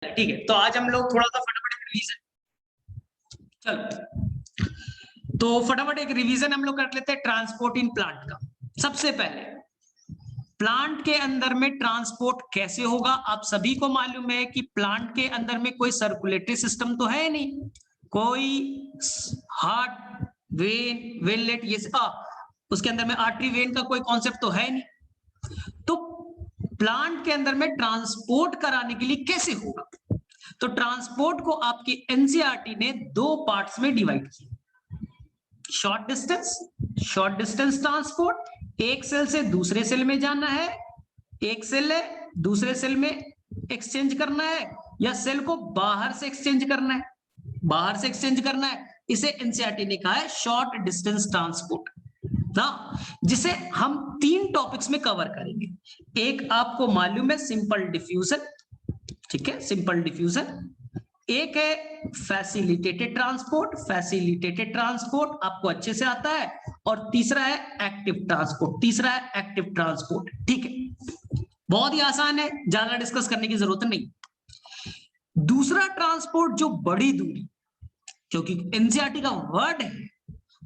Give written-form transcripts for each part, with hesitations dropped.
ठीक है, तो आज हम लोग थोड़ा सा फटाफट एक रिवीजन, चलो तो फटाफट एक रिवीजन हम लोग कर लेते हैं ट्रांसपोर्ट इन प्लांट का। सबसे पहले प्लांट के अंदर में ट्रांसपोर्ट कैसे होगा। आप सभी को मालूम है कि प्लांट के अंदर में कोई सर्कुलेटरी सिस्टम तो है नहीं, कोई हार्ट वेन वेनलेट ये उसके अंदर में आर्टरी वेन का कोई कॉन्सेप्ट तो है नहीं। तो प्लांट के अंदर में ट्रांसपोर्ट कराने के लिए कैसे होगा, तो ट्रांसपोर्ट को आपकी एनसीईआरटी ने दो पार्ट्स में डिवाइड किया। शॉर्ट डिस्टेंस ट्रांसपोर्ट, एक सेल से दूसरे सेल में जाना है, एक सेल है दूसरे सेल में एक्सचेंज करना है, या सेल को बाहर से एक्सचेंज करना है, बाहर से एक्सचेंज करना है, इसे एनसीईआरटी ने कहा है शॉर्ट डिस्टेंस ट्रांसपोर्ट ना, जिसे हम तीन टॉपिक्स में कवर करेंगे। एक आपको मालूम है सिंपल डिफ्यूजन, ठीक है, सिंपल डिफ्यूजन। एक है फैसिलिटेटेड ट्रांसपोर्ट, फैसिलिटेटेड ट्रांसपोर्ट आपको अच्छे से आता है, और तीसरा है एक्टिव ट्रांसपोर्ट, तीसरा है एक्टिव ट्रांसपोर्ट। ठीक है, बहुत ही आसान है, ज्यादा डिस्कस करने की जरूरत नहीं। दूसरा ट्रांसपोर्ट जो बड़ी दूरी, क्योंकि एनसीईआरटी का वर्ड है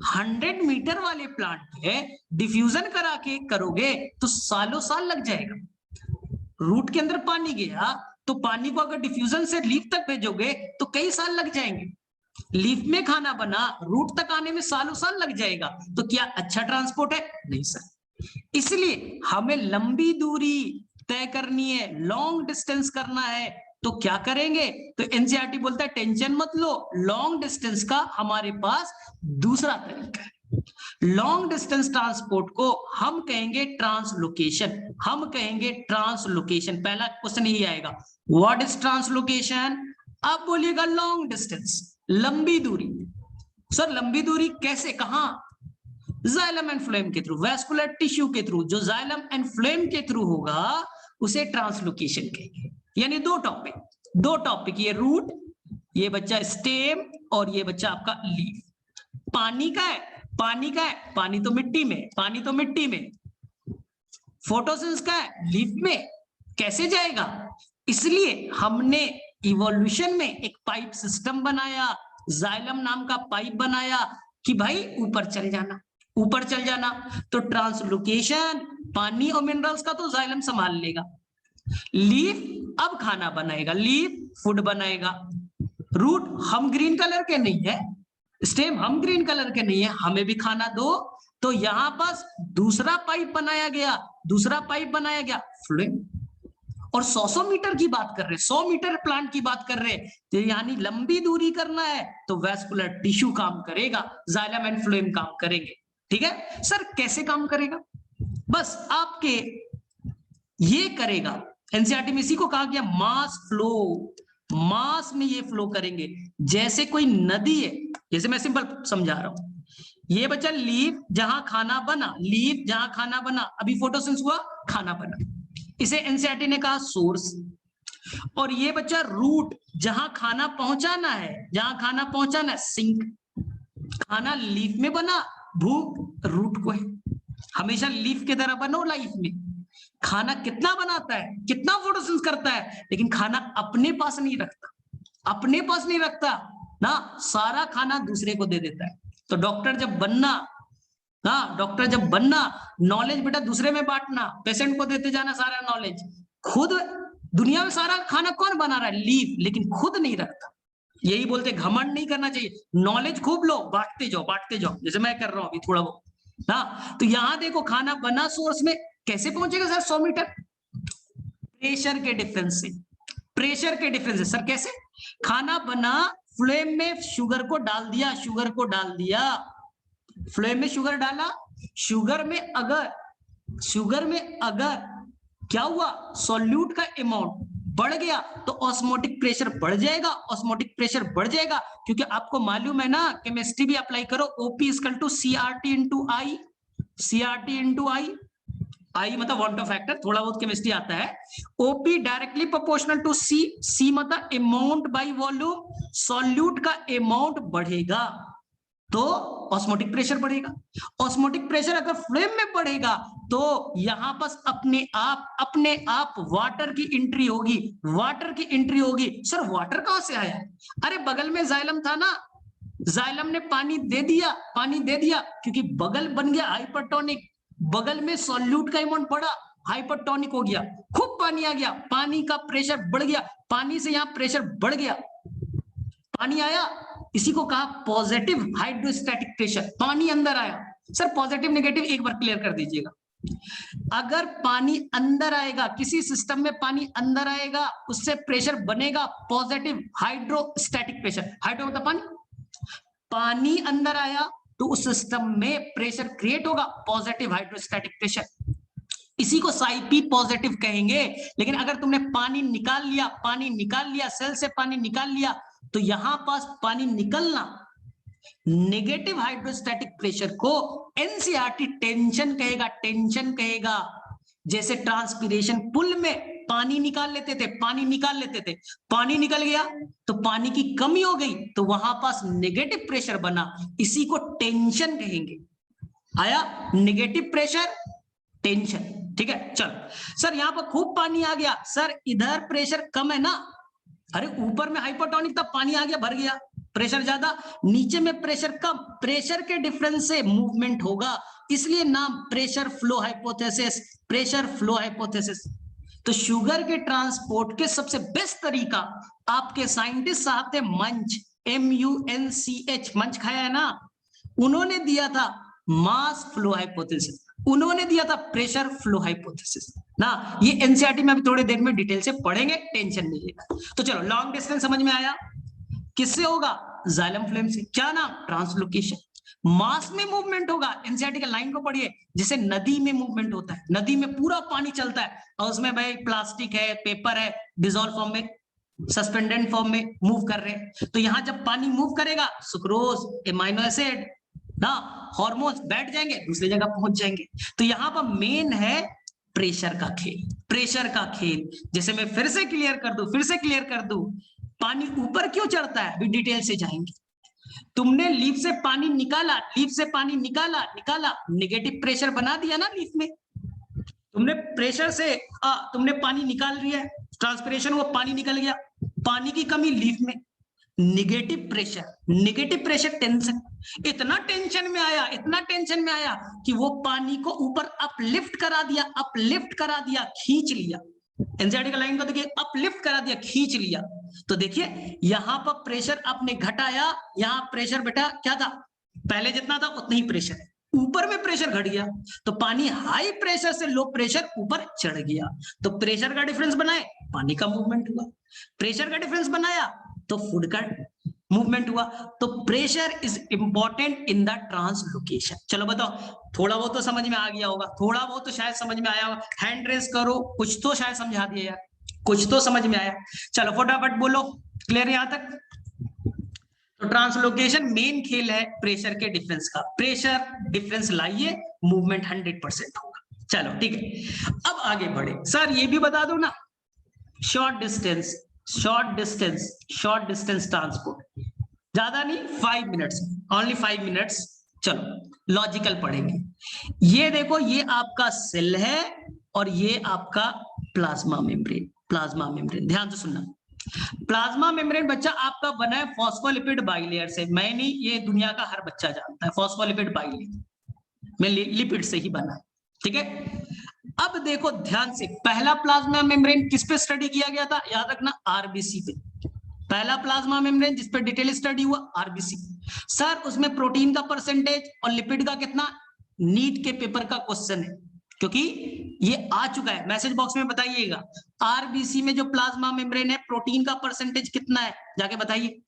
100 मीटर वाले प्लांट पे डिफ्यूजन करा के करोगे तो सालों साल लग जाएगा। रूट के अंदर पानी गया तो पानी को अगर डिफ्यूजन से लीफ तक भेजोगे तो कई साल लग जाएंगे। लीफ में खाना बना रूट तक आने में सालों साल लग जाएगा, तो क्या अच्छा ट्रांसपोर्ट है? नहीं सर। इसलिए हमें लंबी दूरी तय करनी है, लॉन्ग डिस्टेंस करना है, तो क्या करेंगे? तो एनसीईआरटी बोलता है टेंशन मत लो, लॉन्ग डिस्टेंस का हमारे पास दूसरा तरीका है। लॉन्ग डिस्टेंस ट्रांसपोर्ट को हम कहेंगे ट्रांसलोकेशन, हम कहेंगे ट्रांसलोकेशन। पहला क्वेश्चन यही आएगा, व्हाट इज ट्रांसलोकेशन? अब बोलिएगा लॉन्ग डिस्टेंस, लंबी दूरी। सर लंबी दूरी कैसे, कहां? जाइलम एंड फ्लोएम के थ्रू, वैस्कुलर टिश्यू के थ्रू, जो जाइलम एंड फ्लोएम के थ्रू होगा उसे ट्रांसलोकेशन कहेंगे। यानी दो टॉपिक, ये रूट, ये बच्चा स्टेम, और ये बच्चा आपका लीफ। पानी का है, पानी का है, पानी तो मिट्टी में, पानी तो मिट्टी में। फोटोसिंथेसिस का है, लीफ में। कैसे जाएगा? इसलिए हमने इवोल्यूशन में एक पाइप सिस्टम बनाया, जाइलम नाम का पाइप बनाया कि भाई ऊपर चल जाना, ऊपर चल जाना। तो ट्रांसलोकेशन पानी और मिनरल्स का तो जाइलम संभाल लेगा। लीफ अब खाना बनाएगा, लीफ फूड बनाएगा। रूट हम ग्रीन कलर के नहीं है, स्टेम हम ग्रीन कलर के नहीं है, हमें भी खाना दो। तो यहां पास दूसरा पाइप बनाया गया, दूसरा पाइप बनाया गया फ्लोएम। और 100 मीटर की बात कर रहे हैं, 100 मीटर प्लांट की बात कर रहे हैं, तो यानी लंबी दूरी करना है तो वैस्कुलर टिश्यू काम करेगा, जाइलम एंड फ्लोएम काम करेंगे। ठीक है सर, कैसे काम करेगा? बस आपके ये करेगा, एनसीईआरटी में इसी को कहा गया मास फ्लो, मास में ये फ्लो करेंगे। जैसे कोई नदी है, जैसे मैं सिंपल समझा रहा हूं, ये बच्चा लीफ जहां खाना बना, लीफ जहां खाना बना, अभी फोटोसिंथेसिस हुआ, खाना बना, इसे एनसीईआरटी ने कहा सोर्स। और ये बच्चा रूट, जहां खाना पहुंचाना है, जहां खाना पहुंचाना है, सिंक। खाना लीफ में बना, भूख रूट को है। हमेशा लीफ की तरह बनो लाइफ में। खाना कितना बनाता है, कितना फोटोसिंथेसिस करता है, लेकिन खाना अपने पास नहीं रखता, अपने पास नहीं रखता ना, सारा खाना दूसरे को दे देता है। तो डॉक्टर जब बनना, हाँ डॉक्टर जब बनना, नॉलेज बेटा दूसरे में बांटना, पेशेंट को देते जाना सारा नॉलेज। खुद दुनिया में सारा खाना कौन बना रहा है? लीफ, लेकिन खुद नहीं रखता। यही बोलते घमंड नहीं करना चाहिए, नॉलेज खूब लो, बांटते जाओ, बांटते जाओ, जैसे मैं कर रहा हूं अभी थोड़ा बहुत। हाँ तो यहां देखो, खाना बना सोर्स में, कैसे पहुंचेगा सर 100 मीटर? प्रेशर के डिफरेंस से, प्रेशर के डिफरेंस से। सर कैसे? खाना बना, फ्लेम में शुगर को डाल दिया, शुगर को डाल दिया, फ्लेम में शुगर डाला, शुगर में अगर क्या हुआ, सॉल्यूट का अमाउंट बढ़ गया तो ऑस्मोटिक प्रेशर बढ़ जाएगा, ऑस्मोटिक प्रेशर बढ़ जाएगा। क्योंकि आपको मालूम है ना, केमिस्ट्री भी अप्लाई करो, OP equal to CRT into I, CRT into I, I मतलब वांट ऑफ फैक्टर, थोड़ा बहुत केमिस्ट्री आता है। OP directly proportional to C, C मतलब अमाउंट बाय वॉल्यूम, सॉल्यूट का अमाउंट बढ़ेगा, तो ऑस्मोटिक प्रेशर बढ़ेगा। ऑस्मोटिक प्रेशर अगर फ्लेम में बढ़ेगा तो यहां पास अपने आप वाटर की एंट्री होगी, वाटर की एंट्री होगी। सर वाटर कहां से आया? अरे बगल में जाइलम था ना, जाइलम ने पानी दे दिया, पानी दे दिया, क्योंकि बगल बन गया हाइपरटोनिक, बगल में सॉल्यूट का अमाउंट बढ़ा, हाइपरटोनिक हो गया, खूब पानी आ गया, पानी का प्रेशर बढ़ गया, पानी से यहां प्रेशर बढ़ गया, पानी आया, इसी को कहा पॉजिटिव हाइड्रोस्टैटिक प्रेशर, पानी अंदर आया। सर पॉजिटिव नेगेटिव एक बार क्लियर कर दीजिएगा। अगर पानी अंदर आएगा, किसी सिस्टम में पानी अंदर आएगा, उससे प्रेशर बनेगा पॉजिटिव हाइड्रोस्टैटिक प्रेशर। हाइड्रो मतलब पानी, पानी अंदर आया तो उस सिस्टम में प्रेशर क्रिएट होगा पॉजिटिव हाइड्रोस्टैटिक प्रेशर, इसी को साइपी पॉजिटिव कहेंगे। लेकिन अगर तुमने पानी निकाल लिया, पानी निकाल लिया, सेल से पानी निकाल लिया, तो यहां पास पानी निकलना नेगेटिव हाइड्रोस्टैटिक प्रेशर को एनसीईआरटी टेंशन कहेगा, टेंशन कहेगा। जैसे ट्रांसपीरेशन, पुल में पानी निकाल लेते थे, पानी निकाल लेते थे, पानी निकल गया तो पानी की कमी हो गई, तो वहां पास नेगेटिव प्रेशर बना, इसी को टेंशन कहेंगे। आया नेगेटिव प्रेशर, टेंशन। ठीक है, चलो सर यहां पर खूब पानी आ गया, सर इधर प्रेशर कम है ना, अरे ऊपर में हाइपोटोनिक था, पानी आ गया, भर गया, प्रेशर ज्यादा, नीचे में प्रेशर कम, प्रेशर के डिफरेंस से मूवमेंट होगा, इसलिए नाम pressure flow hypothesis, pressure flow hypothesis. तो शुगर के ट्रांसपोर्ट के सबसे बेस्ट तरीका आपके साइंटिस्ट साहब थे मंच, MUNCH, मंच खाया है ना, उन्होंने दिया था मास फ्लो हाइपोथेसिस, उन्होंने दिया था प्रेशर फ्लो हाइपोथेसिस ना। ये एनसीईआरटी में अभी थोड़ी देर में डिटेल से पढ़ेंगे, टेंशन नहीं लेना। तो चलो लॉन्ग डिस्टेंस समझ में आया, किससे होगा? जाइलम फ्लेम से। क्या नाम? ट्रांसलोकेशन। मास में मूवमेंट होगा, एनसीईआरटी के लाइन को पढ़िए, जैसे नदी में मूवमेंट होता है, नदी में पूरा पानी चलता है और उसमें भाई प्लास्टिक है, पेपर है, डिजोल्व फॉर्म में, सस्पेंडेड फॉर्म में मूव कर रहे हैं। तो यहां जब पानी मूव करेगा, सुक्रोज, एमाइनो एसिड ना, हार्मोन्स बैठ जाएंगे, दूसरी जगह पहुंच जाएंगे। तो यहां पर मेन है प्रेशर का खेल, प्रेशर का खेल। जैसे मैं फिर से क्लियर कर दूं, पानी ऊपर क्यों चढ़ता है, अभी डिटेल से जाएंगे। तुमने लीफ से पानी निकाला, लीफ से पानी निकाला, नेगेटिव प्रेशर बना दिया ना लीफ में, तुमने प्रेशर से तुमने पानी निकाल लिया, ट्रांसपिरेशन हुआ, पानी निकल गया, पानी की कमी लीफ में, नेगेटिव प्रेशर टेंशन, इतना टेंशन में आया, इतना टेंशन में आया कि वो पानी को ऊपर अपलिफ्ट करा दिया, खींच लिया। एनसीईआरटी का लाइन को देखिए, अपलिफ्ट करा दिया, खींच लिया। तो देखिए यहां पर प्रेशर आपने घटाया, यहां प्रेशर बेटा क्या था, पहले जितना था उतना ही प्रेशर है, ऊपर में प्रेशर घट गया, तो पानी हाई प्रेशर से लो प्रेशर ऊपर चढ़ गया। तो प्रेशर का डिफरेंस बनाए, पानी का मूवमेंट हुआ, प्रेशर का डिफरेंस बनाया तो फूड का मूवमेंट हुआ। तो pressure is important in the translocation. चलो बताओ, थोड़ा बहुत तो समझ में आ गया होगा, थोड़ा बहुत तो शायद समझ में आया होगा, हैंड रेस करो, कुछ तो शायद समझा दिया यार, कुछ तो समझ में आया। चलो फटाफट बोलो, क्लियर यहां तक? तो ट्रांसलोकेशन मेन खेल है प्रेशर के डिफरेंस का, प्रेशर डिफरेंस लाइए, मूवमेंट 100% होगा। चलो ठीक है, अब आगे बढ़े। सर ये भी बता दो ना, शॉर्ट डिस्टेंस ट्रांसपोर्ट, ज्यादा नहीं, 5 मिनट्स, ओनली 5 मिनट्स। चलो लॉजिकल पढ़ेंगे। ये देखो, ये आपका सेल है और ये आपका प्लाज्मा मेम्ब्रेन, ध्यान से सुनना। प्लाज्मा मेम्ब्रेन बच्चा आपका बना है फॉस्फोलिपिड बाइलेयर से, मैं नहीं, ये दुनिया का हर बच्चा जानता है, फॉस्फोलिपिड बाइलेयर में लिपिड से ही बना है। ठीक है, अब देखो ध्यान से, पहला प्लाज्मा मेम्ब्रेन किस पे स्टडी किया गया था, याद रखना, आरबीसी पे। पहला प्लाज्मा मेम्ब्रेन जिस पे डिटेल स्टडी हुआ, आरबीसी। सर उसमें प्रोटीन का परसेंटेज और लिपिड का कितना, नीट के पेपर का क्वेश्चन है, क्योंकि ये आ चुका है, मैसेज बॉक्स में बताइएगा। आरबीसी में जो प्लाज्मा मेम्ब्रेन है, प्रोटीन का परसेंटेज कितना है, जाके बताइए,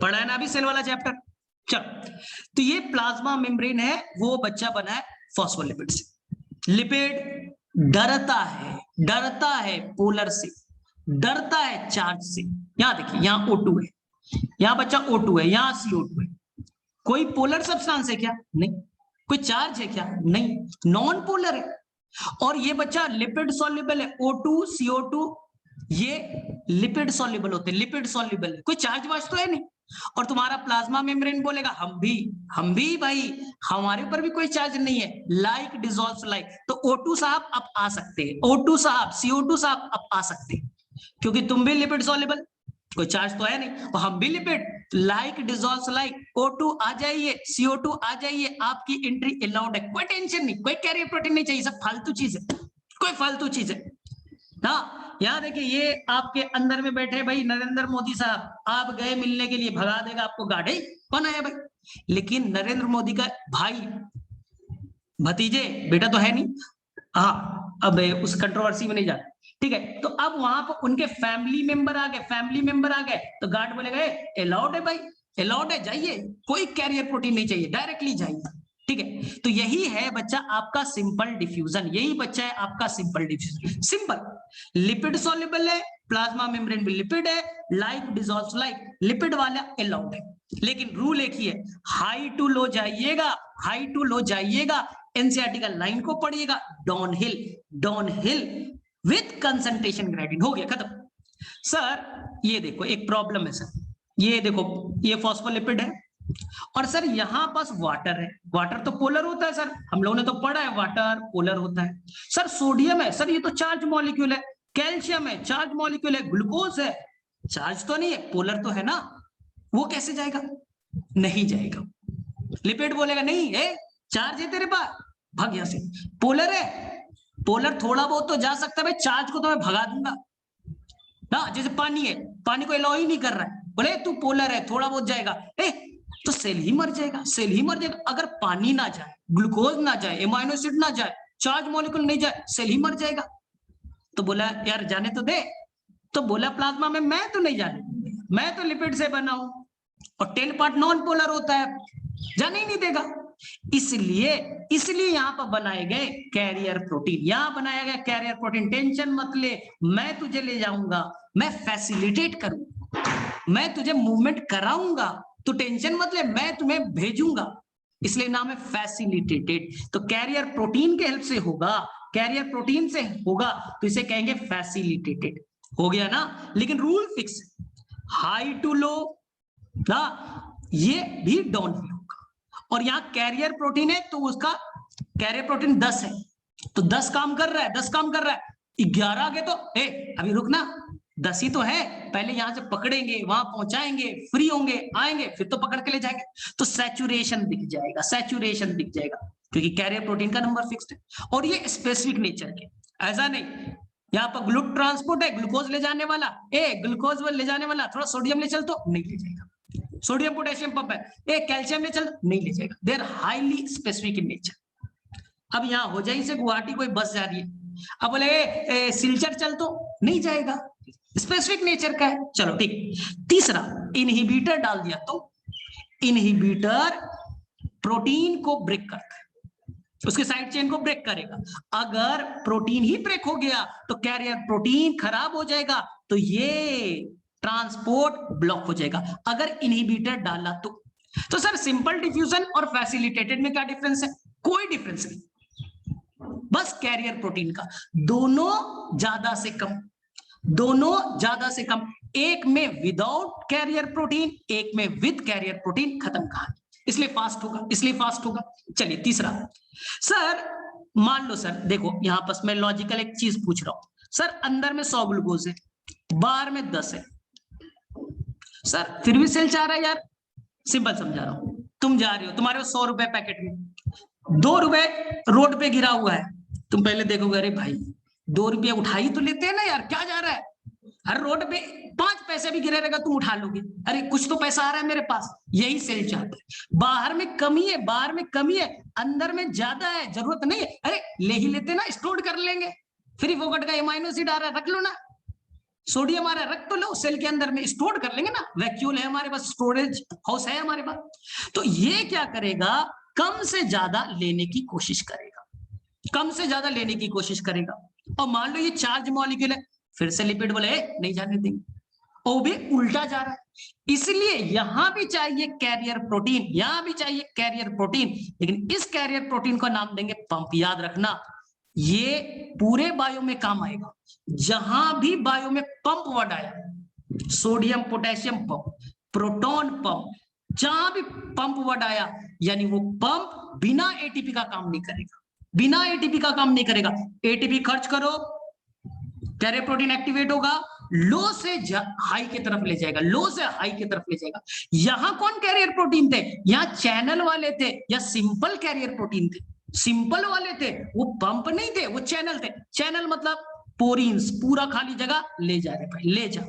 पढ़ा है ना अभी सेल वाला चैप्टर। चलो, तो ये प्लाज्मा मेम्ब्रेन है, वो बच्चा बना है फॉस्फोलिपिड से। लिपिड डरता है पोलर से, डरता है चार्ज से। यहां देखिए, यहां O2 है, यहां बच्चा O2 है, यहां CO2 है। कोई पोलर सब्सटेंस है क्या? नहीं। कोई चार्ज है क्या? नहीं, नॉन पोलर है। और ये बच्चा लिपिड सॉल्युबल है, O2 CO2 ये लिपिड सॉल्युबल होते हैं, लिपिड सॉल्युबल है, कोई चार्ज वार्ज तो है नहीं, और तुम्हारा प्लाज्मा मेम्ब्रेन बोलेगा हम भी भाई, हमारे ऊपर भी कोई चार्ज नहीं है, लाइक डिसॉल्व्स लाइक। तो O2 साहब अब आ सकते हैं, O2 साहब, CO2 साहब अब आ सकते हैं, क्योंकि तुम भी लिपिड सॉल्युबल, कोई चार्ज तो है नहीं, और हम भी lipid, like dissolves like, O2 आ जाइए, CO2 आ जाइए, आपकी एंट्री अलाउड है, कोई टेंशन नहीं, कोई कैरियर प्रोटीन नहीं चाहिए, सब फालतू चीज है, कोई फालतू चीज है। हाँ, यहाँ देखिए ये आपके अंदर में बैठे भाई नरेंद्र मोदी साहब, आप गए मिलने के लिए, भगा देगा आपको गाड़ी, कौन आया भाई? लेकिन नरेंद्र मोदी का भाई भतीजे बेटा तो है नहीं। हाँ, अब उस कंट्रोवर्सी में नहीं जाना, ठीक है। तो अब वहां पर उनके फैमिली मेंबर आ गए, तो गार्ड बोलेगा अलाउड है भाई, अलाउड है, जाइए, कोई कैरियर प्रोटीन नहीं चाहिए, डायरेक्टली जाइए, ठीक है। तो यही है बच्चा आपका सिंपल डिफ्यूजन, यही बच्चा है आपका simple diffusion. Simple, lipid soluble है, प्लाज्मा मेम्ब्रेन भी लिपिड है, लाइक डिसॉल्व्स लाइक, लिपिड वाला अलाउड है। लेकिन रूल एक ही है, हाई टू लो जाइएगा, हाई टू लो जाइएगा, एनसीईआरटी का लाइन को पढ़िएगा, डाउनहिल विथ कंसंट्रेशन ग्रेडियंट, हो गया खत्म। सर ये देखो एक प्रॉब्लम है सर, ये देखो ये फॉस्फोलिपिड है, और सर यहां पास वाटर है, वाटर तो पोलर होता है सर, हम लोगों ने तो पढ़ा है वाटर पोलर होता है। सर सोडियम है, सर ये तो चार्ज मॉलिक्यूल है, कैल्शियम है चार्ज मॉलिक्यूल है, ग्लूकोज है चार्ज तो नहीं है, पोलर तो है ना, वो कैसे जाएगा? नहीं जाएगा। लिपिड बोलेगा नहीं है, चार्ज है तेरे पास, भाग यहां से। पोलर है, पोलर थोड़ा बहुत तो जा सकता है भाई, चार्ज को तो मैं भगा दूंगा ना, जैसे पानी है, पानी को अलाउ ही नहीं कर रहा है, बोले तू पोलर है थोड़ा बहुत जाएगा, तो सेल ही मर जाएगा, सेल ही मर जाएगा। अगर पानी ना जाए, ग्लूकोज ना जाए, एमाइनो एसिड ना जाए, चार्ज मॉलिक्यूल नहीं जाए, सेल ही मर जाएगा। तो बोला यार जाने तो दे, तो बोला प्लाज्मा में मैं तो नहीं जाने, मैं तो लिपिड से बना हूं, और 10 पार्ट नॉन पोलर होता है, जाने ही नहीं देगा। इसलिए यहां पर बनाए गए कैरियर प्रोटीन, यहां बनाया गया कैरियर प्रोटीन। टेंशन मत ले, मैं तुझे ले जाऊंगा, मैं फैसिलिटेट करूंगा, मैं तुझे मूवमेंट कराऊंगा, तो टेंशन मत ले, मैं तुम्हें भेजूंगा, इसलिए नाम है फैसिलिटेटेड। तो कैरियर प्रोटीन के हेल्प से होगा, कैरियर प्रोटीन से होगा, तो इसे कहेंगे फैसिलिटेटेड, हो गया ना। लेकिन rule fix, high to low ना, ये भी डाउन होगा। और यहां कैरियर प्रोटीन है तो उसका कैरियर प्रोटीन 10 है, तो 10 काम कर रहा है, 10 काम कर रहा है, 11 आ गए तो अभी रुकना, 10 ही तो है, पहले यहां से पकड़ेंगे, वहां पहुंचाएंगे, फ्री होंगे, आएंगे, फिर तो पकड़ के ले जाएंगे, तो सैचुरेशन दिख जाएगा, सैचुरेशन दिख जाएगा, क्योंकि कैरियर प्रोटीन का नंबर फिक्स्ड है। और ये स्पेसिफिक नेचर के, ऐसा नहीं यहाँ पर ग्लूक ट्रांसपोर्ट है, ग्लूकोज ले जाने वाला, ग्लूकोज ले जाने वाला, थोड़ा सोडियम ले चल तो नहीं ले जाएगा, सोडियम पोटेशियम पंप है, कैल्शियम ले चल नहीं ले जाएगा, they are highly specific in nature. अब यहाँ होजाई से गुवाहाटी कोई बस जा रही है, अब बोले सिलचर चल तो नहीं जाएगा, स्पेसिफिक नेचर का है। चलो ठीक। तीसरा, इनहिबिटर डाल दिया तो इनहिबिटर प्रोटीन को ब्रेक करता है, उसके साइड चेन को ब्रेक करेगा। अगर प्रोटीन ही ब्रेक हो गया तो कैरियर प्रोटीन खराब हो जाएगा, तो ये ट्रांसपोर्ट ब्लॉक हो जाएगा। अगर इनहिबिटर डाला तो सर सिंपल डिफ्यूजन और फैसिलिटेटेड में क्या डिफरेंस है? कोई डिफरेंस नहीं, बस कैरियर प्रोटीन का, दोनों ज्यादा से कम, दोनों ज्यादा से कम, एक में विदाउट कैरियर प्रोटीन, एक में विद कैरियर प्रोटीन, खत्म कहानी। इसलिए फास्ट होगा, इसलिए फास्ट होगा। चलिए तीसरा, सर मान लो सर देखो यहां पर मैं लॉजिकल एक चीज पूछ रहा हूं, सर अंदर में 100 ग्लूकोज है, बाहर में 10 है, सर फिर भी सेल चाह रहा है यार, सिंपल समझा रहा हूं, तुम जा रहे हो, तुम्हारे 100 रुपए पैकेट में, 2 रुपए रोड पे गिरा हुआ है, तुम पहले देखोगे अरे भाई 2 रुपये उठाई तो लेते हैं ना यार, क्या जा रहा है, हर रोड पे 5 पैसे भी गिरे रहेगा तुम उठा लोगे, अरे कुछ तो पैसा आ रहा है मेरे पास, यही सेल चाहता है। बाहर में कमी है, बाहर में कमी है, अंदर में ज्यादा है, जरूरत नहीं है, अरे ले ही लेते ना, स्टोर कर लेंगे, फ्री फोकट का एमाइनो एसिड आ रहा है, रख लो ना, सोडियम आ रहा है, रख तो लो, सेल के अंदर में स्टोर कर लेंगे ना, वैक्यूल है हमारे पास, स्टोरेज हाउस है हमारे पास। तो ये क्या करेगा, कम से ज्यादा लेने की कोशिश करेगा, कम से ज्यादा लेने की कोशिश करेगा। और मान लो ये चार्ज मॉलिक्यूल है, फिर से लिपिड बोले नहीं जाने देंगे, वो भी उल्टा जा रहा है, इसलिए यहां भी चाहिए कैरियर प्रोटीन, यहां भी चाहिए कैरियर प्रोटीन, लेकिन इस कैरियर प्रोटीन का नाम देंगे पंप। याद रखना ये पूरे बायो में काम आएगा, जहां भी बायो में पंप वर्ड आया, sodium potassium pump, proton pump. जहां भी पंप वर्ड आया यानी वो पंप बिना एटीपी का काम नहीं करेगा, बिना एटीपी का काम नहीं करेगा। एटीपी खर्च करो, कैरियर प्रोटीन एक्टिवेट होगा, लो से हाई की तरफ ले जाएगा, लो से हाई की तरफ ले जाएगा। यहां कौन कैरियर प्रोटीन थे? यहां चैनल वाले थे या सिंपल कैरियर प्रोटीन थे? सिंपल वाले थे, वो पंप नहीं थे, वो चैनल थे। चैनल मतलब पोरीन्स, पूरा खाली जगह ले जा रहे भाई, ले जाओ।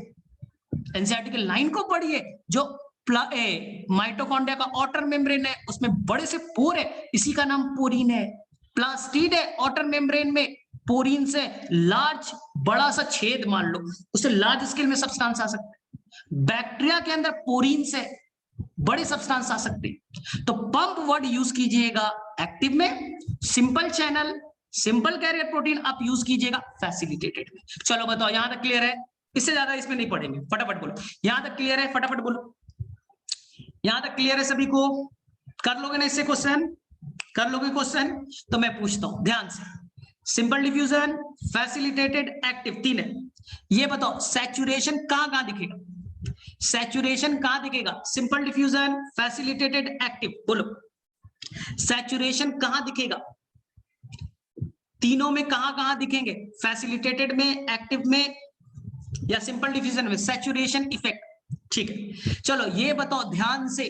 एनसीईआरटी की लाइन को पढ़िए, जो माइटोकॉन्ड्रिया का आउटर मेम्ब्रेन है उसमें बड़े से पोर है, इसी का नाम पोरीन है। प्लास्टिड है आउटर मेम्ब्रेन में, पोरीन से लार्ज बड़ा सा छेद मान लो, उससे लार्ज स्केल में सब्सटेंस आ सकता है। बैक्टीरिया के अंदर पोरीन से बड़े सब्सटेंस आ सकते हैं। तो पंप वर्ड यूज कीजिएगा एक्टिव में, simple channel, simple carrier protein आप यूज कीजिएगा फैसिलिटेटेड में। चलो बताओ, यहां तक क्लियर है? इससे ज्यादा इसमें नहीं पढ़ेंगे, फटाफट बोलो। यहां तक क्लियर है? फटाफट बोलो। यहां तक क्लियर है सभी को? कर लोगे ना इससे क्वेश्चन? कर लोगे क्वेश्चन? तो मैं पूछता हूं ध्यान से। सिंपल डिफ्यूजन, फैसिलिटेटेड, एक्टिव, तीन है। ये बताओ सैचुरेशन कहां कहां दिखेगा? सैचुरेशन कहां दिखेगा? सिंपल डिफ्यूजन, फैसिलिटेटेड, एक्टिव, बोलो सैचुरेशन कहां दिखेगा? तीनों में कहां कहां दिखेंगे? फैसिलिटेटेड में, एक्टिव में या सिंपल डिफ्यूजन में? सैचुरेशन इफेक्ट, ठीक है। चलो ये बताओ ध्यान से,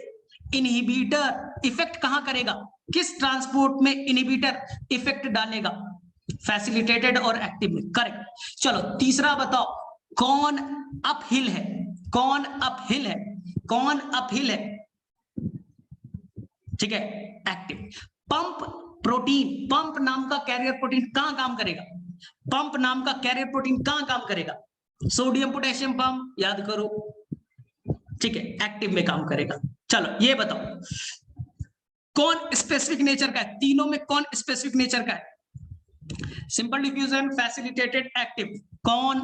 इनहिबिटर इफेक्ट कहां करेगा? किस ट्रांसपोर्ट में इनहिबिटर इफेक्ट डालेगा? फैसिलिटेटेड और एक्टिव में, करेक्ट। चलो तीसरा बताओ, कौन अपहिल है? कौन अपहिल है? कौन अपहिल है? ठीक है, एक्टिव। पंप प्रोटीन, पंप नाम का कैरियर प्रोटीन कहां काम करेगा? पंप नाम का कैरियर प्रोटीन कहां काम करेगा? सोडियम पोटेशियम पंप, याद करो, ठीक है, एक्टिव में काम करेगा। चलो ये बताओ, कौन स्पेसिफिक नेचर का है? तीनों में कौन स्पेसिफिक नेचर का है? सिंपल डिफ्यूजन, फैसिलिटेटेड, एक्टिव, कौन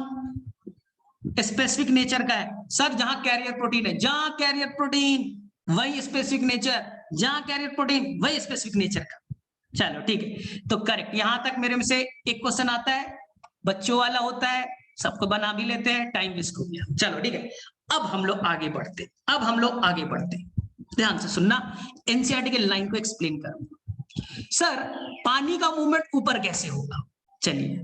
स्पेसिफिक नेचर का है? सर जहां कैरियर प्रोटीन है, जहां कैरियर प्रोटीन वही स्पेसिफिक नेचर, जहां कैरियर प्रोटीन वही स्पेसिफिक नेचर का। चलो ठीक है, तो करेक्ट। यहां तक मेरे में से एक क्वेश्चन आता है, बच्चों वाला होता है, सबको बना भी लेते हैं, टाइम वेस्ट हो गया। चलो ठीक है, अब हम लोग आगे बढ़ते, अब हम लोग आगे बढ़ते, ध्यान से सुनना। एनसीईआरटी के लाइन को एक्सप्लेन करूंगा। सर पानी का मूवमेंट ऊपर कैसे होगा? चलिए,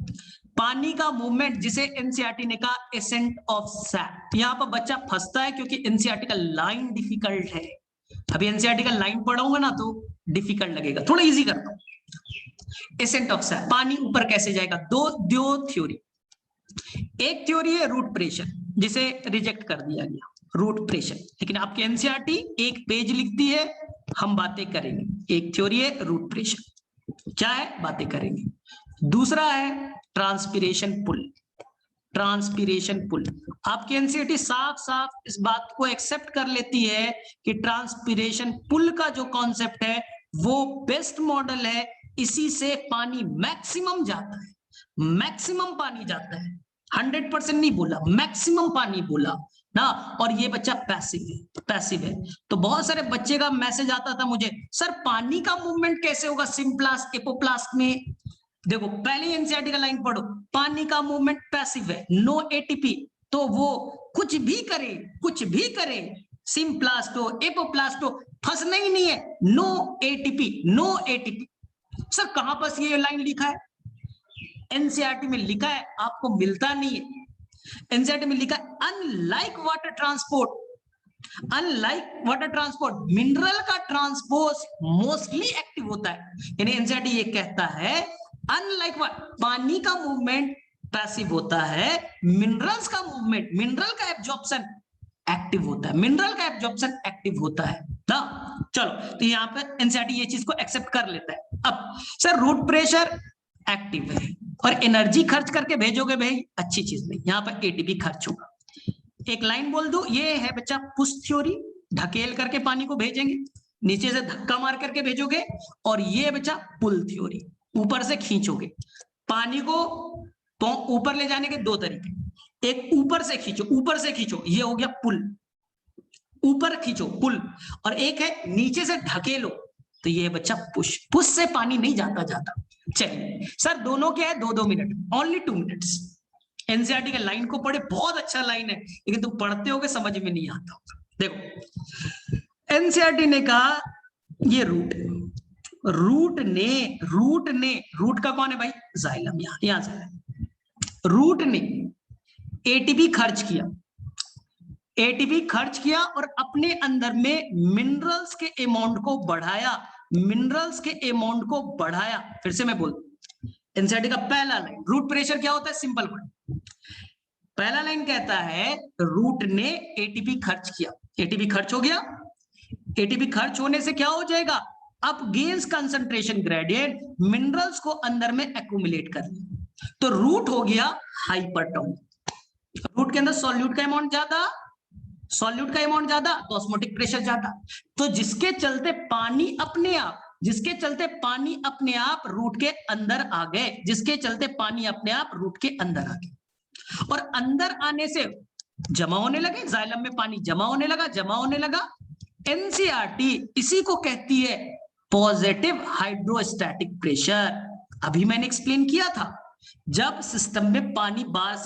पानी का मूवमेंट जिसे एनसीईआरटी ने कहा एसेंट ऑफ सैप। यहां पर बच्चा फंसता है क्योंकि एनसीईआरटी का लाइन डिफिकल्ट है। अभी एनसीईआरटी का लाइन पढ़ाऊंगा ना तो डिफिकल्ट लगेगा, थोड़ा इजी करता हूं। एसेंट ऑफ सैप, पानी ऊपर कैसे जाएगा? दो थ्योरी। एक थ्योरी है रूट प्रेशर, जिसे रिजेक्ट कर दिया गया, रूट प्रेशर, लेकिन आपके एनसीईआरटी एक पेज लिखती है, हम बातें करेंगे। एक थ्योरी है रूट प्रेशर, क्या है, बातें करेंगे। दूसरा है ट्रांसपिरेशन पुल। ट्रांसपिरेशन पुल, आपकी एनसीईआरटी साफ साफ इस बात को एक्सेप्ट कर लेती है कि ट्रांसपिरेशन पुल का जो कॉन्सेप्ट है वो बेस्ट मॉडल है, इसी से पानी मैक्सिमम जाता है, मैक्सिमम पानी जाता है। 100% नहीं बोला, मैक्सिमम पानी बोला ना। और ये बच्चा पैसिव है, पैसिव है। तो बहुत सारे बच्चे का मैसेज आता था मुझे, सर पानी का मूवमेंट कैसे होगा सिम्प्लास्ट एपोप्लास्ट में? देखो पहले एनसीईआरटी का लाइन पढ़ो, पानी का मूवमेंट पैसिव है, नो एटीपी, तो वो कुछ भी करे, कुछ भी करे, सिम्प्लास्ट हो एपोप्लास्ट हो, फंसना ही नहीं है, no ATP, no ATP. Sir कहां पर ये लाइन लिखा है? एनसीईआरटी में लिखा है, आपको मिलता नहीं है। एनसीईआरटी में लिखा है unlike water transport, unlike water transport mineral का ट्रांसपोर्ट मोस्टली एक्टिव होता है। यानी एनसीईआरटी ये कहता है अनलाइक पानी का मूवमेंट पैसिव होता है, मिनरल्स का मूवमेंट, मिनरल का एब्जॉर्प्शन एक्टिव होता है, मिनरल का एब्जॉर्प्शन एक्टिव होता है ना। चलो तो यहां पे एनसीईआरटी ये चीज को एक्सेप्ट कर लेता है। अब सर रूट प्रेशर एक्टिव है और एनर्जी खर्च करके भेजोगे भाई, अच्छी चीज नहीं, यहां पर एटीपी खर्च होगा। एक लाइन बोल दो, ये है बच्चा पुश थ्योरी, ढकेल करके पानी को भेजेंगे, नीचे से धक्का मार करके भेजोगे। और ये बच्चा पुल थ्योरी, ऊपर से खींचोगे पानी को। तो ऊपर ले जाने के दो तरीके, एक ऊपर से खींचो, ऊपर से खींचो, ये हो गया पुल, ऊपर खींचो पुल, और एक है नीचे से ढकेलो, तो ये बच्चा पुश। पुश से पानी नहीं जाता। चलिए सर दोनों क्या है, 2-2 मिनट, ओनली 2 मिनट्स। एनसीईआरटी के लाइन को पढ़े, बहुत अच्छा लाइन है, लेकिन तुम पढ़ते होगे समझ में नहीं आता होगा। देखो एनसीईआरटी ने कहा ये रूट रूट का कौन है भाई, जाइलम, यहां से रूट ने एटीपी खर्च किया और अपने अंदर में मिनरल्स के अमाउंट को बढ़ाया। फिर से मैं बोल, एनसीईआरटी का पहला लाइन, रूट प्रेशर क्या होता है, सिंपल वर्ड। पहला लाइन कहता है रूट ने एटीपी खर्च किया, एटीपी खर्च हो गया, एटीपी खर्च होने से क्या हो जाएगा, अब गेन्स कंसंट्रेशन ग्रेडियंट, मिनरल्स को अंदर में एक्यूमुलेट कर लिया, तो रूट हो गया हाइपरटोनिक। रूट के अंदर सॉल्यूट का अमाउंट ज्यादा, तो ऑस्मोटिक प्रेशर ज्यादा, तो जिसके चलते पानी अपने आप रूट के अंदर आ गए, और अंदर आने से जमा होने लगे, जाइलम में पानी जमा होने लगा। एनसीईआरटी इसी को कहती है पॉजिटिव हाइड्रोस्टैटिक प्रेशर। अभी मैंने एक्सप्लेन किया था, जब सिस्टम में पानी बाहर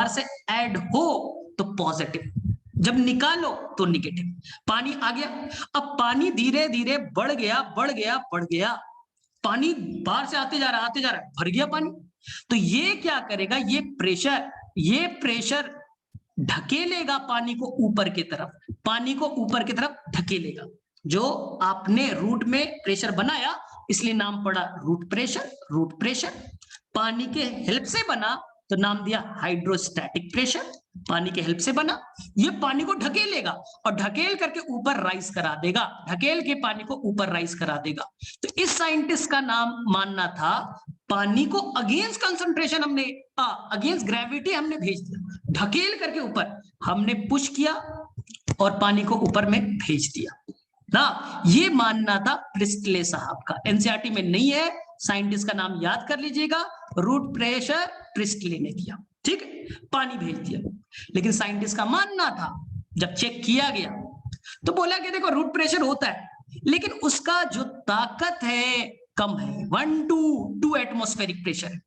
से ऐड हो तो पॉजिटिव, जब निकालो तो निगेटिव। पानी आ गया, अब पानी धीरे धीरे बढ़ गया, पानी बाहर से आते जा रहा है, भर गया पानी। तो ये क्या करेगा, ये प्रेशर ढकेलेगा पानी को ऊपर की तरफ ढकेलेगा। जो आपने रूट में प्रेशर बनाया, इसलिए नाम पड़ा रूट प्रेशर। पानी के हेल्प से बना तो नाम दिया हाइड्रोस्टैटिक प्रेशर। पानी के हेल्प से बना, ये पानी को ढकेलेगा और ढकेल करके ऊपर राइज करा देगा, तो इस साइंटिस्ट का नाम मानना था, पानी को अगेंस्ट कंसंट्रेशन अगेंस्ट ग्रेविटी हमने भेज दिया, ढकेल करके ऊपर हमने पुश किया और पानी को ऊपर में भेज दिया ना, ये मानना था प्रिस्टले साहब का। एनसीईआरटी में नहीं है, साइंटिस्ट का नाम याद कर लीजिएगा, रूट प्रेशर प्रिस्टले ने किया, ठीक है, पानी भेज दिया। लेकिन साइंटिस्ट का मानना था, जब चेक किया गया तो बोला कि देखो रूट प्रेशर होता है, लेकिन उसका जो ताकत है कम है, 1 to 2 एटमॉस्फेरिक प्रेशर है।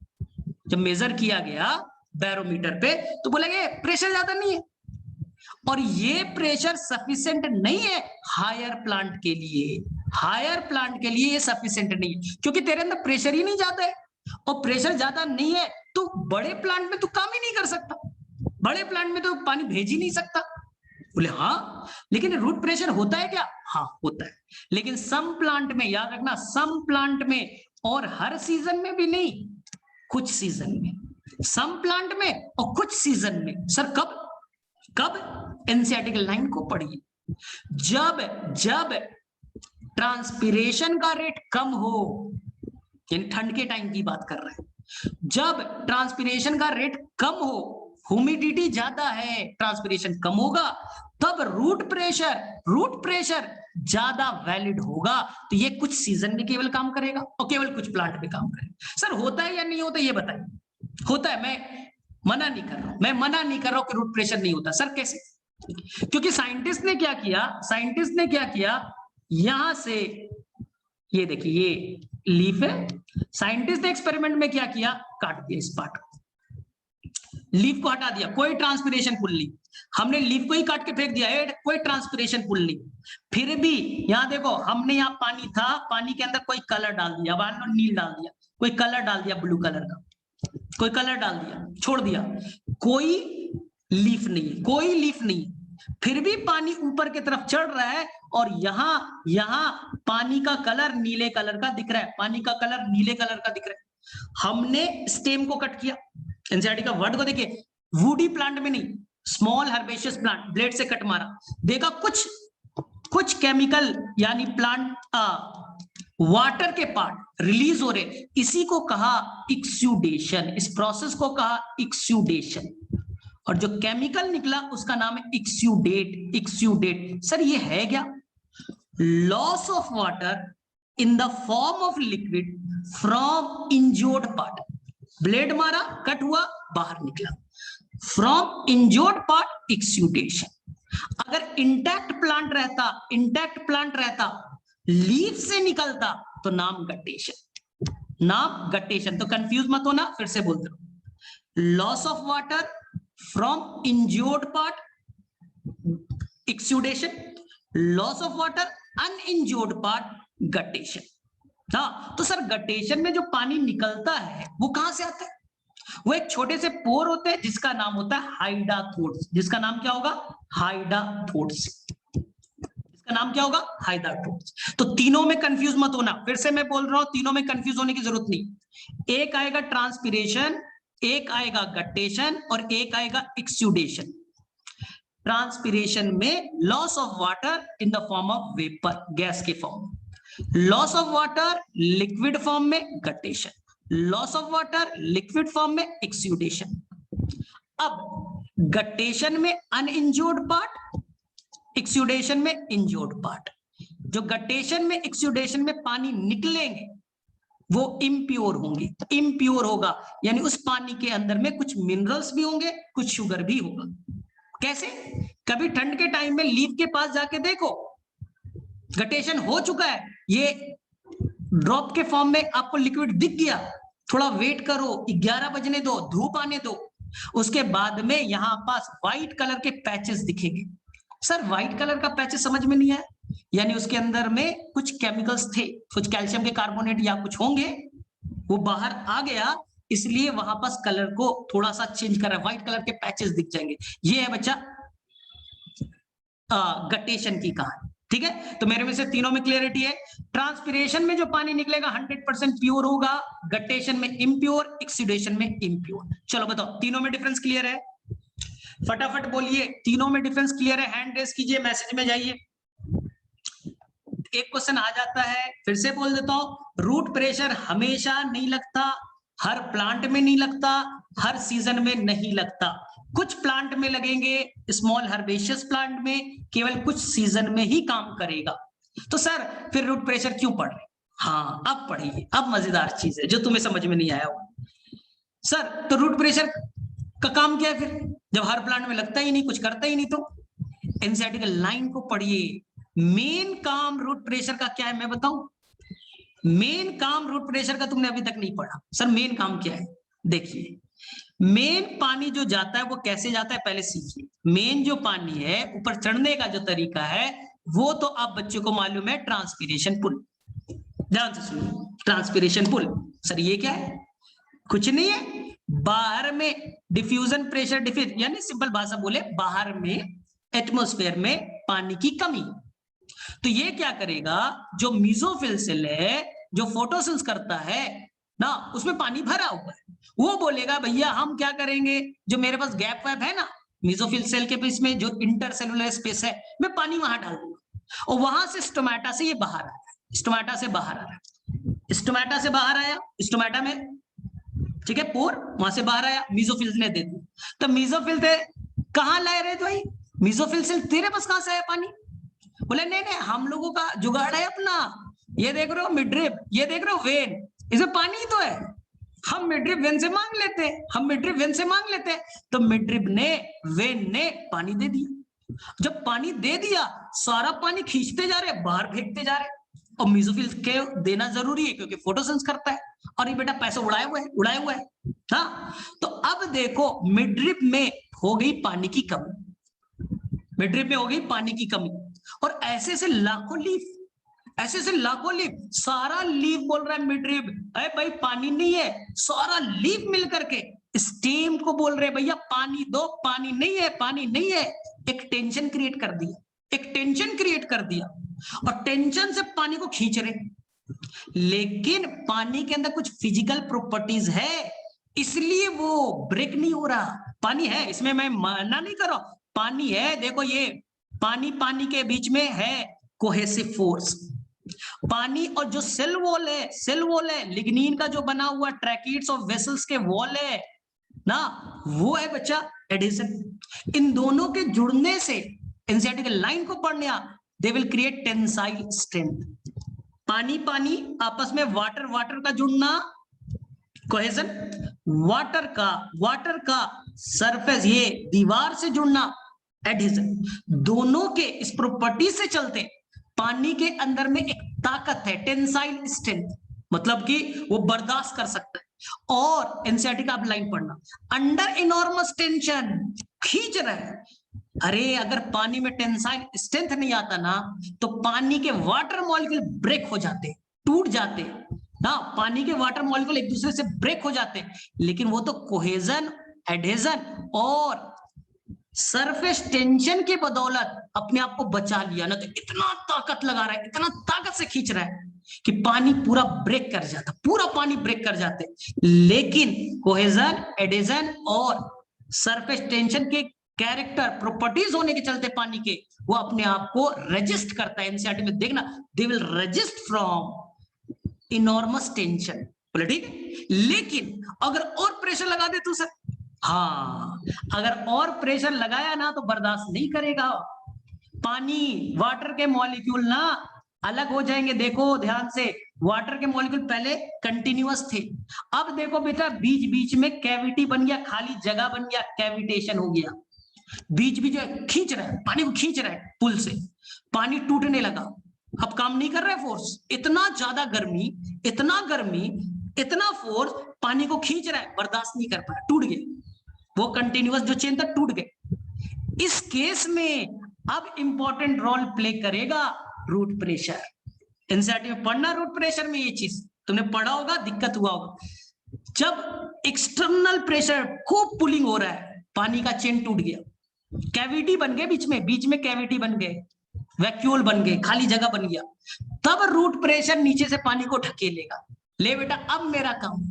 जब मेजर किया गया बैरोमीटर पे तो बोला कि प्रेशर ज्यादा नहीं है, और ये प्रेशर सफिशिएंट नहीं है हायर प्लांट के लिए ये सफिशिएंट नहीं है, क्योंकि तेरे अंदर प्रेशर ही नहीं ज्यादा है, और प्रेशर ज्यादा नहीं है तो बड़े प्लांट में तू काम ही नहीं कर सकता, बड़े प्लांट में तो पानी भेज ही नहीं सकता। बोले हाँ, लेकिन रूट प्रेशर होता है क्या, हाँ होता है, लेकिन सम प्लांट में, याद रखना, सम प्लांट में, और हर सीजन में भी नहीं, कुछ सीजन में, सम प्लांट में और कुछ सीजन में। सर कब एनसीईआरटी की लाइन को पढ़िए, जब ट्रांसपिरेशन का रेट कम हो, यानी ठंड के टाइम की बात कर रहे हैं, जब ट्रांसपिरेशन का रेट कम हो, ह्यूमिडिटी ज्यादा है, ट्रांसपिरेशन कम होगा, तब रूट प्रेशर ज्यादा वैलिड होगा। तो ये कुछ सीजन में केवल काम करेगा और केवल कुछ प्लांट में काम करेगा। सर होता है या नहीं होता, ये बताइए। होता है, मैं मना नहीं कर रहा हूं कि रूट प्रेशर नहीं होता। सर कैसे? क्योंकि साइंटिस्ट ने क्या किया, यहां से, ये देखिए, ये लीफ है, साइंटिस्ट ने एक्सपेरिमेंट में क्या किया, काट दिया इस पार्ट को, लीफ को हटा दिया, कोई ट्रांसपिरेशन पुल नहीं, हमने लीफ को ही काट के फेंक दिया, कोई ट्रांसपिरेशन पुल नहीं। फिर भी यहां देखो, हमने यहाँ पानी था, पानी के अंदर कोई कलर डाल दिया, नील डाल दिया, कोई कलर डाल दिया, ब्लू कलर का कोई कलर डाल दिया, छोड़ दिया, कोई लीफ नहीं, फिर भी पानी ऊपर की तरफ चढ़ रहा है, और यहां पानी का कलर नीले कलर का दिख रहा है, हमने स्टेम को कट किया। एनसीईआरटी का वर्ड को देखिए, वुडी प्लांट में नहीं, स्मॉल हर्बेशियस प्लांट, ब्लेड से कट मारा, देखा कुछ केमिकल, यानी प्लांट वाटर के पार्ट रिलीज हो रहे, इसी को कहा एक्सुडेशन, इस प्रोसेस को कहा एक्सुडेशन, और जो केमिकल निकला उसका नाम है एक्सुडेट। सर ये है क्या? Loss of water in the form of liquid from injured part, blade मारा, कट हुआ, बाहर निकला, फ्रॉम इंज्योर्ड पार्ट, एक्सुडेशन। अगर इंटैक्ट प्लांट रहता, लीफ से निकलता, तो नाम गट्टेशन। तो कंफ्यूज मत होना, फिर से बोलते रहो, loss of water from injured part, exudation, loss of water, uninjured part guttation. हाँ, तो सर गटेशन में जो पानी निकलता है वो कहां से आता है? वो एक छोटे से पोर होते हैं जिसका नाम होता है हाइडाथोट्स। जिसका नाम क्या होगा? हाइडाथोट्स। इसका नाम क्या होगा? हाइडाथोट्स। तो तीनों में कंफ्यूज मत होना, फिर से मैं बोल रहा हूं, तीनों में कंफ्यूज होने की जरूरत नहीं। एक आएगा ट्रांसपिरेशन, एक आएगा गटेशन और एक आएगा एक्सुडेशन। ट्रांसपिरेशन में loss of water in the form of vapour, gas के form, loss of water liquid form में guttation, loss of water liquid form में एक्सुडेशन। अब गटेशन में अनइंज्योर्ड पार्ट, एक्सुडेशन में इंज्योर्ड पार्ट। जो गटेशन में exudation में पानी निकलेंगे वो इम्प्योर होंगे। इम्प्योर होगा यानी उस पानी के अंदर में कुछ मिनरल्स भी होंगे, कुछ शुगर भी होगा। कैसे? कभी ठंड के टाइम में लीफ के पास जाके देखो, गटेशन हो चुका है, ये ड्रॉप के फॉर्म में आपको लिक्विड दिख गया, थोड़ा वेट करो, 11 बजने दो, धूप आने दो, उसके बाद में यहां पास व्हाइट कलर के पैचेस दिखेंगे। सर व्हाइट कलर का पैचेस समझ में नहीं आया, यानी उसके अंदर में कुछ केमिकल्स थे, कुछ कैल्शियम के कार्बोनेट या कुछ होंगे, वो बाहर आ गया, इसलिए वहां पास कलर को थोड़ा सा चेंज कर रहा है, व्हाइट कलर के पैचेस दिख जाएंगे। ये है बच्चा गटेशन की कहानी। ठीक है, तो मेरे में से तीनों में क्लियरिटी है। ट्रांसपिरेशन में जो पानी निकलेगा 100% प्योर होगा, गटेशन में इम्प्योर, एक्सुडेशन में इम्प्योर। चलो बताओ तीनों में डिफरेंस क्लियर है? फटाफट बोलिए, तीनों में डिफरेंस क्लियर है? हैंड रेस कीजिए, मैसेज में जाइए। एक क्वेश्चन आ जाता है, फिर से बोल देता हूं, रूट प्रेशर हमेशा नहीं लगता, हर प्लांट में नहीं लगता, हर सीजन में नहीं लगता। कुछ प्लांट में लगेंगे, स्मॉल हर्बेशियस प्लांट में केवल कुछ सीजन में ही काम करेगा। तो सर फिर रूट प्रेशर क्यों पढ़ रहे? हाँ अब पढ़िए, अब मजेदार चीज है जो तुम्हें समझ में नहीं आया हो। सर तो रूट प्रेशर का काम क्या है फिर, जब हर प्लांट में लगता ही नहीं, कुछ करता ही नहीं? तो एनसीईआरटी की लाइन को पढ़िए। मेन काम रूट प्रेशर का क्या है मैं बताऊं? मेन काम रूट प्रेशर का तुमने अभी तक नहीं पढ़ा। सर मेन काम क्या है? देखिए, मेन पानी जो जाता है वो कैसे जाता है पहले सीखिए। मेन जो पानी है ऊपर चढ़ने का जो तरीका है वो तो आप बच्चों को मालूम है, ट्रांसपीरेशन पुल। ध्यान से सुनिए, ट्रांसपीरेशन पुल। सर ये क्या है? कुछ नहीं है, बाहर में डिफ्यूजन प्रेशर डिफिट, यानी सिंपल भाषा बोले बाहर में एटमॉस्फेयर में पानी की कमी। तो ये क्या करेगा, जो मीजोफिल सेल है जो फोटोसिंथेसिस करता है ना, उसमें पानी भरा हुआ है, वो बोलेगा भैया हम क्या करेंगे, जो मेरे पास गैप वैप है ना मीजोफिल सेल के बीच में जो इंटरसेलुलर स्पेस है, मैं पानी वहां डाल दूंगा और वहां से स्टोमेटा से ये बाहर आ रहा है, स्टोमेटा से बाहर आ रहा है, स्टोमेटा से बाहर आया, स्टोमेटा में ठीक है पोर, वहां से बाहर आया, मीजोफिल ने दे दी। तो मीजोफिल थे कहां लाए रहे भाई, मीजोफिल सेल तेरे पास कहां से आया पानी? बोले नहीं नहीं हम लोगों का जुगाड़ है अपना, ये देख रहे हो मिड्रिप, ये देख रहे हो वेन, इसमें पानी ही तो है, हम मिड्रिप वेन से मांग लेते हैं, हम मिड्रिप वेन से मांग लेते हैं। तो मिड्रिप ने वेन ने पानी दे दिया, जब पानी दे दिया सारा पानी खींचते जा रहे, बाहर फेंकते जा रहे, और मीजोफिल के देना जरूरी है क्योंकि फोटोसिंथेसिस करता है, और ये बेटा पैसे उड़ाए हुए है। हाँ तो अब देखो मिड्रिप में हो गई पानी की कमी, मिड्रिप में हो गई पानी की कमी, और ऐसे से लाखों लीफ, ऐसे से लाखों लीफ, सारा लीफ बोल रहा है मिड्रिप, अरे भाई पानी नहीं है, सारा लीफ मिल करके स्टेम को बोल रहे भैया पानी दो, पानी नहीं है, पानी नहीं है। एक टेंशन क्रिएट कर दिया, एक टेंशन क्रिएट कर दिया, और टेंशन से पानी को खींच रहे। लेकिन पानी के अंदर कुछ फिजिकल प्रॉपर्टीज है, इसलिए वो ब्रेक नहीं हो रहा। पानी है इसमें, मैं मना नहीं कर रहा, पानी है, देखो ये पानी पानी के बीच में है कोहेसिव फोर्स, पानी और जो सेल वॉल है, सेल वॉल है लिग्निन का जो बना हुआ ट्रैकिड्स और वेसल्स के वॉल है ना, वो है बच्चा एडिशन। इन दोनों के जुड़ने से एनसीईआरटी के लाइन को पढ़ने, they will create tensile strength. पानी पानी आपस में, वाटर वाटर का जुड़ना कोहेजन, वाटर का सरफेस ये दीवार से जुड़ना एडिशन। दोनों के इस प्रॉपर्टी से चलते पानी के अंदर में एक ताकत है टेंसाइल स्ट्रेंथ, मतलब कि वो बर्दाश्त कर सकता है। और एनसीईआरटी का आप लाइन पढ़ना, अंडर इनॉर्मस टेंशन खींच रहा है, अरे अगर पानी में टेंसाइल स्ट्रेंथ नहीं आता ना तो पानी के वाटर मॉलिक्यूल ब्रेक हो जाते, टूट जाते ना, पानी के वाटर मॉलिक्यूल एक दूसरे से ब्रेक हो जाते। लेकिन वो तो कोहेजन, एडहेजन और सरफेस टेंशन की बदौलत अपने आप को बचा लिया ना, तो इतना ताकत लगा रहा है, इतना ताकत से खींच रहा है कि पानी पूरा ब्रेक कर जाता, पूरा पानी ब्रेक कर जाते। लेकिन कोहेजन, एडहेजन और सरफेस टेंशन के कैरेक्टर, प्रॉपर्टीज होने के चलते पानी के, वो अपने आप को रेजिस्ट करता है। एनसीईआरटी में देखना, they will resist from enormous tension, बोले ठीक है। लेकिन अगर और प्रेशर लगा दे तो सर, हाँ, अगर और प्रेशर लगाया ना तो बर्दाश्त नहीं करेगा। पानी, वाटर के मॉलिक्यूल ना अलग हो जाएंगे। देखो ध्यान से, वाटर के मॉलिक्यूल पहले कंटिन्यूअस थे, अब देखो बेटा बीच बीच में कैविटी बन गया, खाली जगह बन गया, कैविटेशन हो गया। बीच बीच खींच रहा है, पानी को खींच रहा है पुल से, पानी टूटने लगा, अब काम नहीं कर रहा है फोर्स, इतना ज्यादा गर्मी, इतना गर्मी, इतना फोर्स पानी को खींच रहा है, बर्दाश्त नहीं कर पाया, टूट गया। वो कंटिन्यूअस जो चेन था टूट गए। इस केस में अब इंपॉर्टेंट रोल प्ले करेगा रूट प्रेशर। एनसीईआरटी में पढ़ना, रूट प्रेशर में ये चीज तुमने पढ़ा होगा, दिक्कत हुआ होगा। जब एक्सटर्नल प्रेशर खूब पुलिंग हो रहा है, पानी का चेन टूट गया, कैविटी बन गए, बीच में कैविटी बन गए, वैक्यूल बन गए, खाली जगह बन गया, तब रूट प्रेशर नीचे से पानी को ढकेलेगा। ले बेटा, अब मेरा काम,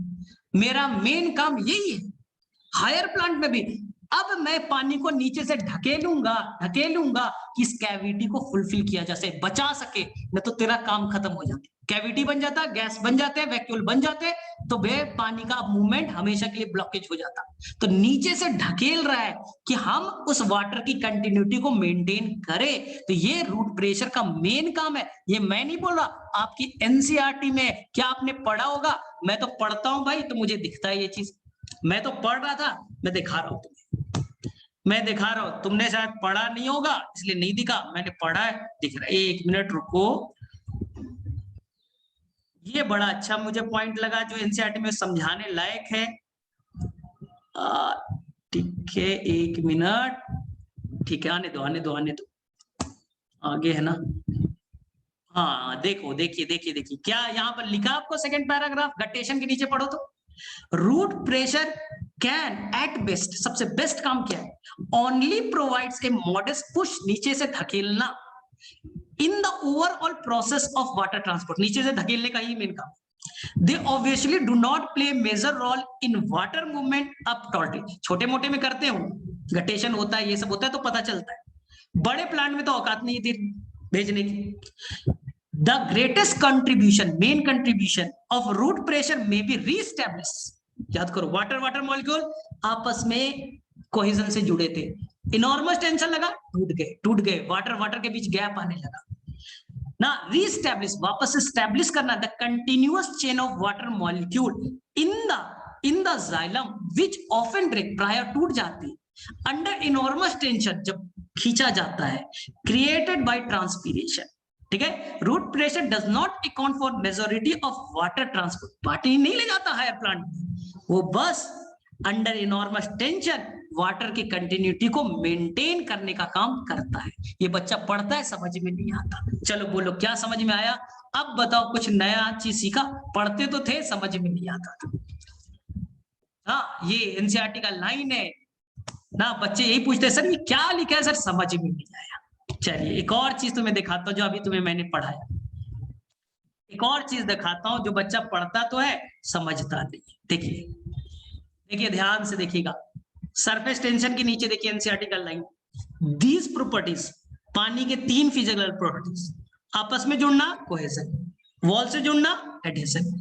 मेरा मेन काम यही है हायर प्लांट में भी, अब मैं पानी को नीचे से ढकेलूंगा कि इस कैविटी को फुलफिल किया जा सके, बचा सके, न तो तेरा काम खत्म हो जाता, कैविटी बन जाता, गैस बन जाते, वैक्यूल बन जाते, तो वे पानी का मूवमेंट हमेशा के लिए ब्लॉकेज हो जाता। तो नीचे से ढकेल रहा है कि हम उस वाटर की कंटिन्यूटी को मेंटेन करें। तो ये रूट प्रेशर का मेन काम है। ये मैं नहीं बोल रहा, आपकी एनसीईआरटी में क्या आपने पढ़ा होगा, मैं तो पढ़ता हूं भाई, तो मुझे दिखता है ये चीज, मैं तो पढ़ रहा था, मैं दिखा रहा हूं तुम्हें, मैं दिखा रहा हूं, तुमने शायद पढ़ा नहीं होगा इसलिए नहीं दिखा, मैंने पढ़ा है, दिख रहा है। एक मिनट रुको, ये बड़ा अच्छा मुझे पॉइंट लगा जो एनसीईआरटी में समझाने लायक है। ठीक है, एक मिनट, ठीक है, आने दो, आगे है ना। हाँ देखो, देखिए क्या यहाँ पर लिखा आपको, सेकंड पैराग्राफ गटेशन के नीचे पढ़ो तो, root pressure can at best, सबसे बेस्ट काम क्या है, only provides a modest push, नीचे से धकेलना, in the overall process of water transport, नीचे से धकेलने का ही मेन काम। They obviously do not play major role in water movement up tall tree, छोटे मोटे में करते हो, गटेशन होता है, ये सब होता है तो पता चलता है, बड़े प्लांट में तो औकात नहीं थी भेजने की। The greatest contribution, main contribution of root pressure may be re-established, याद करो, वाटर मॉलिक्यूल आपस में कोहेजन से जुड़े थे, इनॉर्मस टेंशन लगा, टूट गए, वाटर के बीच गैप आने लगा ना, री-एस्टैब्लिश, वापस एस्टैब्लिश करना, the continuous chain of water molecule in the xylem which often break, प्राय टूट जाती अंडर इनॉर्मस टेंशन, जब खींचा जाता है, क्रिएटेड बाय ट्रांसपीरेशन, ठीक है। Root pressure does not account for majority of water transport, पानी नहीं ले जाता हायर प्लांट, वो बस अंडर इनॉर्मस टेंशन वाटर की कंटिन्यूटी को मेंटेन करने का काम करता है। ये बच्चा पढ़ता है, समझ में नहीं आता। चलो बोलो क्या समझ में आया, अब बताओ कुछ नया चीज सीखा, पढ़ते तो थे, समझ में नहीं आता था। हाँ, ये एनसीईआरटी का लाइन है ना, बच्चे यही पूछते हैं सर ये क्या लिखा है, सर समझ में नहीं आया। चलिए एक और चीज तुम्हें दिखाता हूं जो अभी तुम्हें मैंने पढ़ाया, एक और चीज दिखाता हूं जो बच्चा पढ़ता तो है समझता नहीं। देखिए ध्यान से देखिएगा, सरफेस टेंशन के नीचे देखिए एनसीईआरटी का लाइन, दीज प्रॉपर्टीज, पानी के 3 फिजिकल प्रॉपर्टीज, आपस में जुड़ना कोहेजन, वॉल से जुड़ना एडहेजन,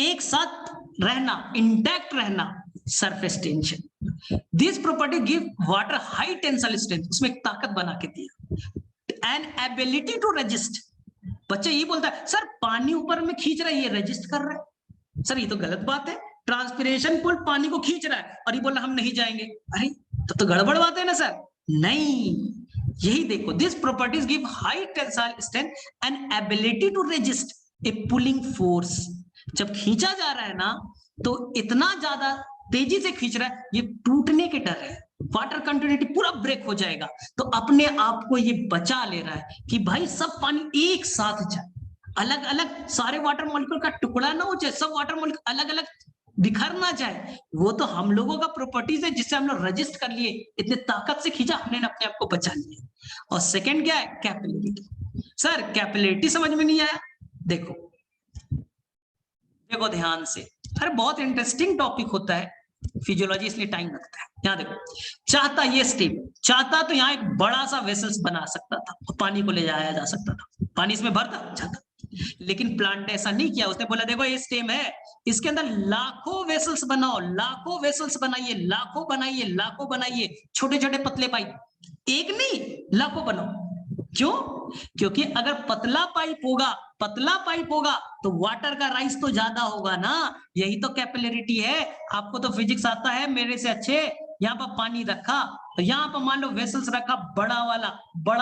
एक साथ रहना, इंटैक्ट रहना surface tension. This property give water high tensile strength, उसमें एक ताकत बना के दिया, एन एबिलिटी टू रेजिस्ट। बच्चा ये बोलता है सर पानी ऊपर में खींच रहा है, ये रेजिस्ट कर रहा है, सर ये तो गलत बात है, ट्रांसपिरेशन पुल पानी को खींच रहा है और ये बोल रहा हम नहीं जाएंगे, अरे तो गड़बड़ बात है ना सर। नहीं, यही देखो, this properties give high tensile strength and ability to resist a pulling force. जब खींचा जा रहा है ना तो इतना ज्यादा तेजी से खींच रहा है, ये टूटने के डर है, वाटर कंटिन्यूटी पूरा ब्रेक हो जाएगा। तो अपने आप को ये बचा ले रहा है कि भाई सब पानी एक साथ जाए, अलग अलग सारे वाटर मॉलिक्यूल का टुकड़ा ना हो जाए, सब वाटर मॉलिक्यूल अलग अलग बिखर ना जाए। वो तो हम लोगों का प्रॉपर्टीज है जिससे हम लोग रजिस्ट कर लिए, इतने ताकत से खींचा हमने अपने आप को बचा लिया। और सेकंड क्या है? कैपिलरिटी। सर कैपिलरिटी समझ में नहीं आया? देखो देखो ध्यान से, अरे बहुत इंटरेस्टिंग टॉपिक होता है फिजियोलॉजी, इसलिए टाइम लगता है। यहाँ देखो, चाहता ये स्टेप, चाहता तो यहाँ एक बड़ा सा वेसल्स बना सकता था और पानी को ले जाया जा सकता था, पानी इसमें भरता चाहता, लेकिन प्लांट ने ऐसा नहीं किया। उसने बोला देखो ये स्टेम है, इसके अंदर लाखों वेसल्स बनाओ, लाखों वेसल्स बनाइए, लाखों बनाइए, लाखों बनाइए, छोटे छोटे पतले पाइप, एक नहीं लाखों बनाओ। क्यों? क्योंकि अगर पतला पाइप होगा, पतला पाइप होगा तो वाटर का राइज तो ज्यादा होगा ना। यही तो कैपिलरिटी है। आपको तो फिजिक्स आता है मेरे से अच्छे। यहाँ पर पानी रखा, तो यहाँ पर मान लो वेसल्स रखा, बड़ा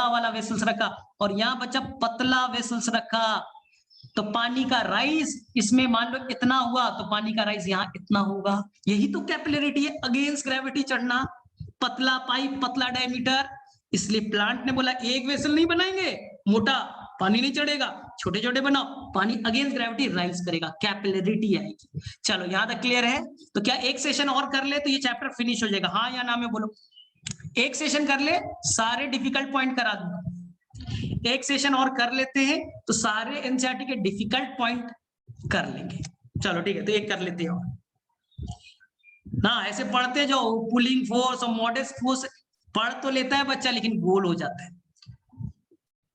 वाला वेसल्स रखा, और यहाँ बच्चा पतला वेसल्स रखा, तो पानी का राइज इसमें मान लो इतना हुआ, तो पानी का राइज यहाँ इतना होगा। यही तो कैपिलरिटी है, अगेंस्ट ग्रेविटी चढ़ना, पतला पाइप, पतला डायमीटर। इसलिए प्लांट ने बोला एक वेसल नहीं बनाएंगे मोटा, पानी नहीं चढ़ेगा, छोटे छोटे बनाओ, पानी अगेंस्ट ग्रेविटी राइज करेगा, कैपिलरिटी आएगी। चलो यहां तक क्लियर है? तो क्या एक सेशन और कर ले तो ये चैप्टर फिनिश हो जाएगा? हाँ या ना में बोलो। एक सेशन कर ले, सारे डिफिकल्ट पॉइंट करा दूंगा। एक सेशन और कर लेते हैं तो सारे एनसीईआरटी के डिफिकल्ट पॉइंट कर लेंगे। चलो ठीक है, तो एक कर लेते हैं ना। ऐसे पढ़ते जाओ, पुलिंग फोर्स और मॉडेस्ट फोर्स पढ़ तो लेता है बच्चा, लेकिन गोल हो जाता है।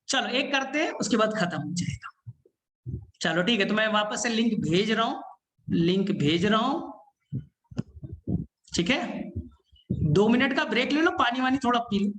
चलो एक करते हैं, उसके बाद खत्म हो जाएगा। चलो ठीक है, तो मैं वापस से लिंक भेज रहा हूं, ठीक है? 2 मिनट का ब्रेक ले लो, पानी वानी थोड़ा पी लो।